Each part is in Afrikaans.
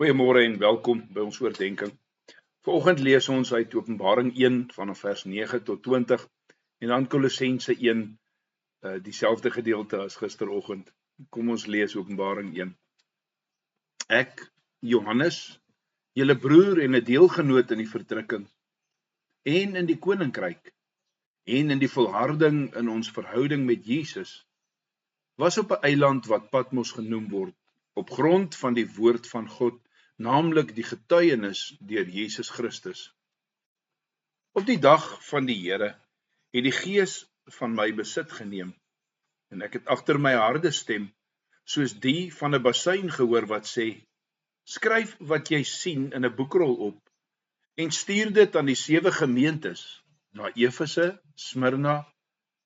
Goeiemôre en welkom by ons oordeenking. Vanoggend lees ons uit Openbaring 1 vanaf vers 9 tot 20 en dan Kolossense 1, dieselfde gedeelte as gisteroggend. Kom ons lees Openbaring 1. Ek, Johannes, julle broer en 'n deelgenoot in die verdrukking en in die koninkryk en in die volharding in ons verhouding met Jesus, was op 'n eiland wat Patmos genoem word, op grond van die woord van God, naamlik die getuienis deur Jesus Christus. Op die dag van die Here het die Gees van my besit geneem, en ek het agter my harde stem, soos die van 'n basuin gehoor wat sê, skryf wat jy sien in 'n boekrol op, en stuur dit aan die 7 gemeentes, na Efese, Smyrna,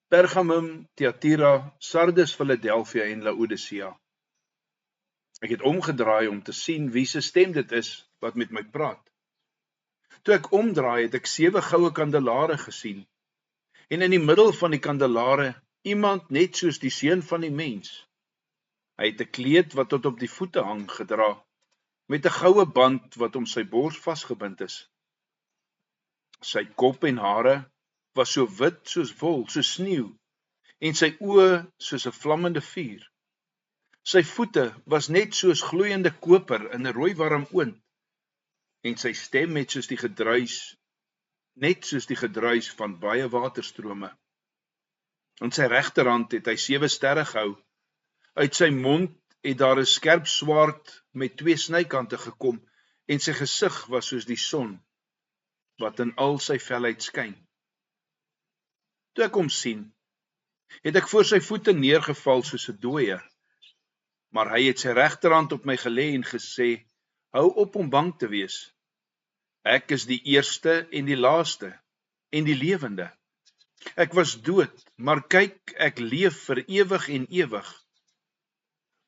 Pergamum, Thyatira, Sardes, Philadelphia en Laodicea. Ek het omgedraai om te sien wie se stem dit is wat met my praat. Toe ek omdraai, het ek 7 goue kandelare gesien, en in die middel van die kandelare iemand net soos die seun van die mens. Hy het 'n kleed wat tot op die voete hang gedra, met 'n goue band wat om sy bors vasgebind is. Sy kop en hare was so wit soos wol, so sneeu, en sy oë soos 'n vlammende vuur. Sy voete was net soos gloeiende koper in 'n rooi warm oond, en sy stem net soos die gedruis van baie waterstrome. In sy regterhand het hy 7 sterre gehou. Uit sy mond het daar 'n skerp swaard met 2 snykante gekom, en sy gesig was soos die son, wat in al sy felheid skyn. Toe ek hom sien, het ek voor sy voete neergeval soos 'n dooie, maar hy het sy regterhand op my gelê en gesê, hou op om bang te wees. Ek is die eerste en die laaste en die lewende. Ek was dood, maar kyk, ek leef vir ewig en ewig.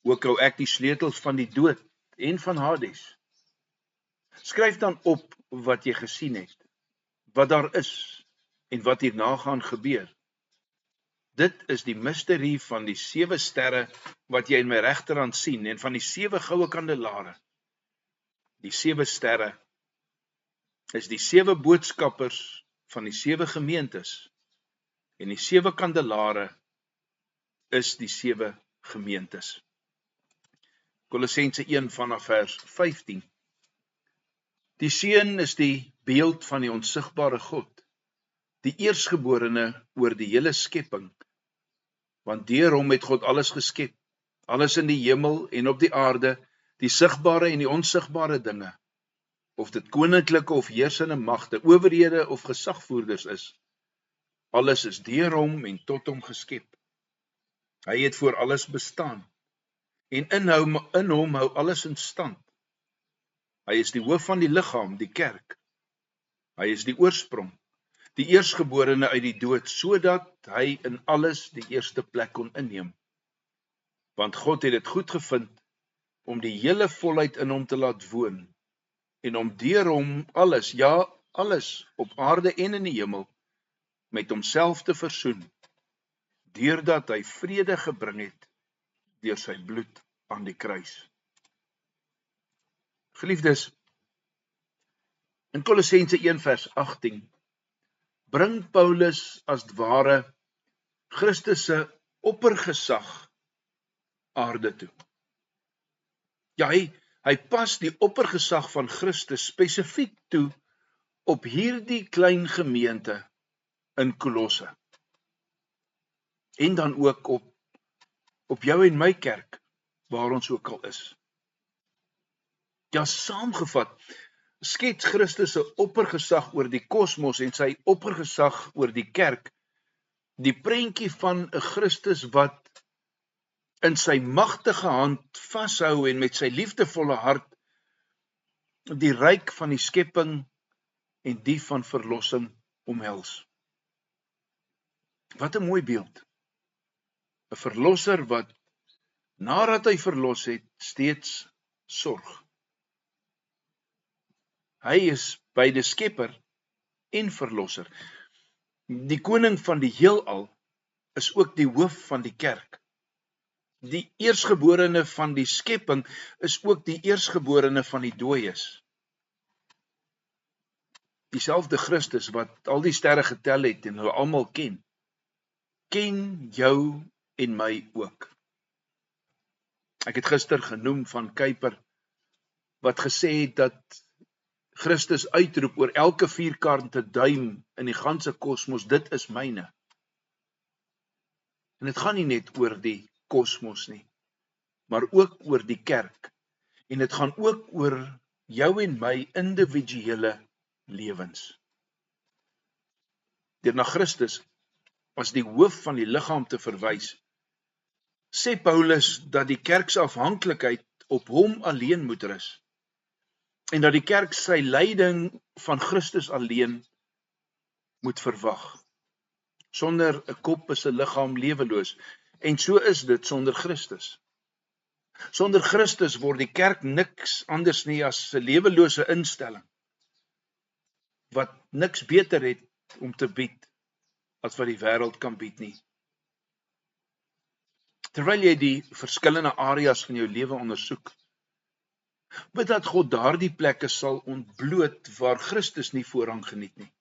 Ook hou ek die sleutels van die dood en van Hades. Skryf dan op wat jy gesien het, wat daar is en wat hierna gaan gebeur. Dit is die misterie van die 7 sterre wat jy in my regterhand sien en van die 7 goue kandelare. Die 7 sterre is die 7 boodskappers van die 7 gemeentes en die 7 kandelare is die 7 gemeentes. Kolossense 1 vanaf vers 15. Die seun is die beeld van die onsigbare God, die eersgeborene oor die hele skepping, want deur hom het God alles geskep, alles in die hemel en op die aarde, die sigbare en die onsigbare dinge, of dit koninklike of heersende magte, owerhede of gesagvoerders is. Alles is deur hom en tot hom geskep. Hy het voor alles bestaan, en in hom hou alles in stand. Hy is die hoof van die liggaam, die kerk. Hy is die oorsprong, die eersgeborene uit die dood, sodat hy in alles die eerste plek kon inneem. Want God het dit goed gevind om die hele volheid in hom te laat woon, en om deur hom alles, ja, alles op aarde en in die hemel, met homself te versoen, deurdat hy vrede gebring het deur sy bloed aan die kruis. Geliefdes, in Kolossense 1 vers 18, bring Paulus as ware Christus se oppergesag aarde toe. Ja, hy pas die oppergesag van Christus spesifiek toe op hierdie klein gemeente in Kolosse. En dan ook op jou en my kerk, waar ons ook al is. Ja, saamgevat, skets Christus se oppergesag oor die kosmos en sy oppergesag oor die kerk, die prentjie van 'n Christus wat in sy magtige hand vashou en met sy liefdevolle hart die ryk van die skepping en die van verlossing omhels. Wat 'n mooi beeld. 'n Verlosser wat, nadat hy verlos het, steeds sorg. Hy is beide skepper en verlosser. Die koning van die heelal is ook die hoof van die kerk. Die eersgeborene van die skepping is ook die eersgeborene van die dooies. Dieselfde Christus wat al die sterre getel het en hulle almal ken jou en my ook. Ek het gister genoem van Kuyper, wat gesê het dat Christus uitroep oor elke vierkante duim in die ganse kosmos, dit is myne. En dit gaan nie net oor die kosmos nie, maar ook oor die kerk. En dit gaan ook oor jou en my individuele lewens. Deur na Christus as die hoof van die liggaam te verwys, sê Paulus dat die kerk se afhanklikheid op hom alleen moet rus. En dat die kerk sy lyding van Christus alleen moet verwag. Sonder 'n kop is 'n liggaam leweloos. En so is dit sonder Christus. Sonder Christus word die kerk niks anders nie as 'n lewelose instelling, wat niks beter het om te bied as wat die wêreld kan bied nie. Terwyl jy die verskillende areas van jou lewe ondersoek, bid dat God daardie plekke sal ontbloot waar Christus nie voorrang geniet nie.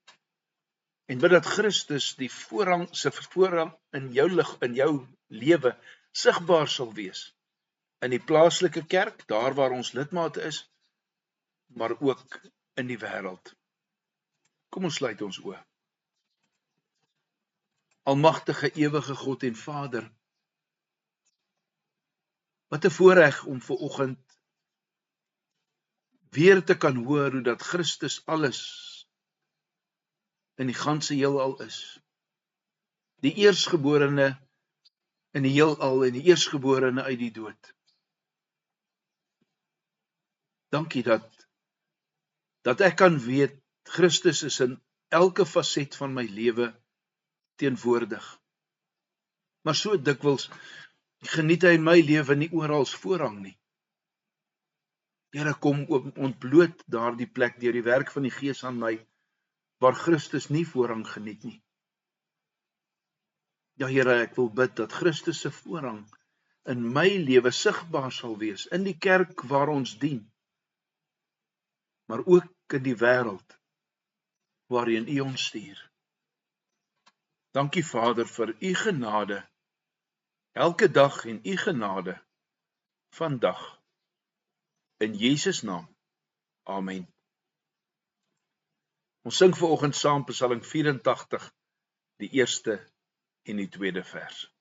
En bid dat Christus die voorrang in jou lewe sigbaar sal wees. In die plaaslike kerk, daar waar ons lidmate is, maar ook in die wêreld. Kom ons sluit ons oë. Almagtige ewige God en Vader, wat 'n voorreg om vanoggend weer te kan hoor hoe dat Christus alles in die ganse heelal is. Die eersgeborene in die heelal en die eersgeborene uit die dood. Dankie dat ek kan weet, Christus is in elke faset van my lewe teenwoordig. Maar so dikwels geniet hy in my lewe nie oral voorrang nie. Here, kom ontbloot daardie plek deur die werk van die Gees aan my, waar Christus nie voorrang geniet nie. Ja Here, ek wil bid dat Christus se voorrang in my lewe sigbaar sal wees, in die kerk waar ons dien, maar ook in die wêreld waarheen U ons stuur. Dankie Vader vir U genade, elke dag en U genade, vandag. In Jesus naam, amen. Ons sing vanoggend saam Psalm 84, die eerste en die tweede vers.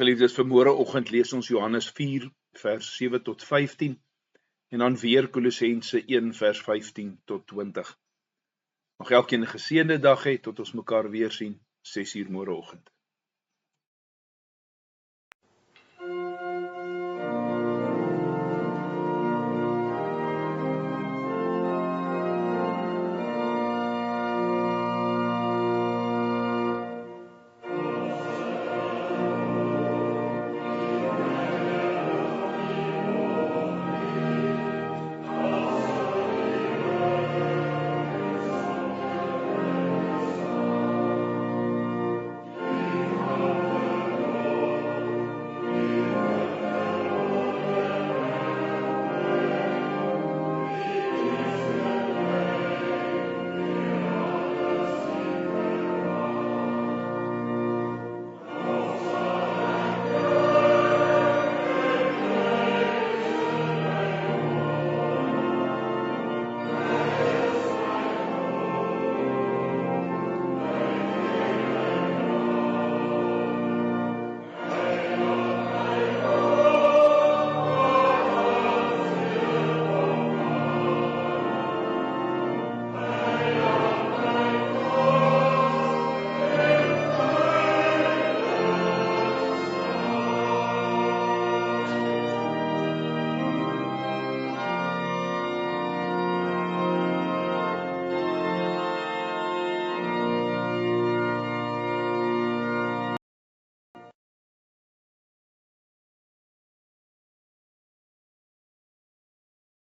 Geliefdes, vir môreoggend lees ons Johannes 4 vers 7 tot 15 en dan weer Kolossense 1 vers 15 tot 20. Mag elkeen 'n geseënde dag hê tot ons mekaar weer sien 6 uur môreoggend.